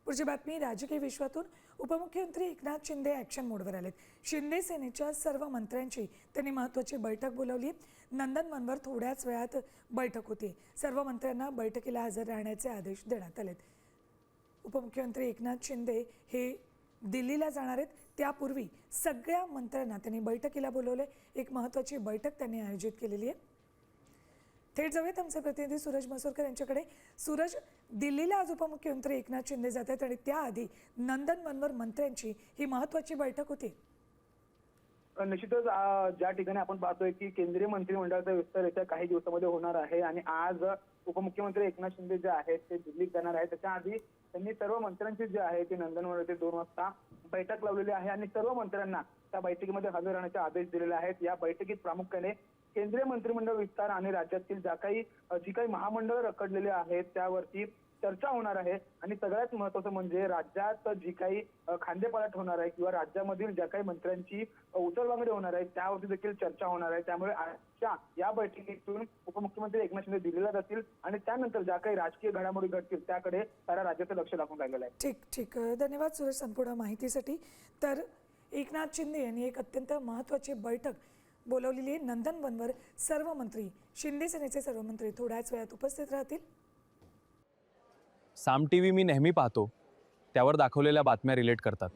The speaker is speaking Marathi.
पुढची बातमी राजकीय विश्वातून उपमुख्यमंत्री एकनाथ शिंदे ॲक्शन मोडवर आलेत। शिंदे सेनेच्या सर्व मंत्र्यांची त्यांनी महत्त्वाची बैठक बोलावली। नंदनवनवर थोड्याच वेळात बैठक होती। सर्व मंत्र्यांना बैठकीला हजर राहण्याचे आदेश देण्यात आलेत। उपमुख्यमंत्री एकनाथ शिंदे हे दिल्लीला जाणार आहेत। त्यापूर्वी सगळ्या मंत्र्यांना त्यांनी बैठकीला बोलवले। एक महत्त्वाची बैठक त्यांनी आयोजित केलेली आहे। थेट जाऊयात आमचे प्रतिनिधी सूरज मसूरकर यांच्याकडे। सूरज, दिल्लीला आज उपमुख्यमंत्री एकनाथ शिंदे जात आहेत आणि त्याआधी नंदनवनवर मंत्र्यांची ही महत्त्वाची बैठक होती। निश्चितच ज्या ठिकाणी आपण पाहतोय की केंद्रीय मंत्रिमंडळाचा विस्तार येत्या काही दिवसामध्ये होणार आहे आणि आज उपमुख्यमंत्री एकनाथ शिंदे जे आहेत ते दिल्लीत जाणार आहेत। त्याच्या आधी त्यांनी सर्व मंत्र्यांची जे आहे ते नंदनवन येथे 2 वाजता बैठक लावलेली आहे आणि सर्व मंत्र्यांना त्या बैठकीमध्ये हजर राहण्याचे आदेश दिलेले आहेत। या बैठकीत प्रामुख्याने केंद्रीय मंत्रिमंडळ विस्तार आणि राज्यातील जी काही महामंडळ रखडलेली आहेत त्यावरती चर्चा होणार आहे आणि सगळ्यात महत्त्वाचं म्हणजे राज्यात जी काही खांदेपालट होणार आहे किंवा राज्यामधील ज्या काही मंत्र्यांची उचलबांगडी होणार आहे त्यावरती देखील चर्चा होणार आहे। त्यामुळे आजच्या या बैठकीतून उपमुख्यमंत्री एकनाथ शिंदे दिल्लीला जातील आणि त्यानंतर ज्या काही राजकीय घडामोडी घडतील त्याकडे सारा राज्याचं लक्ष लागून राहिलेलं आहे। ठीक धन्यवाद सूरज संपूर्ण माहितीसाठी। तर एकनाथ शिंदे यांनी एक अत्यंत महत्त्वाची बैठक बोलावलेली आहे। नंदनवनवर सर्व मंत्री, शिंदे सेनेचे सर्व मंत्री थोड्याच वेळात उपस्थित राहतील। साम टीव्ही मी नेहमी पाहतो, त्यावर दाखवलेल्या बातम्या रिलेट करतात।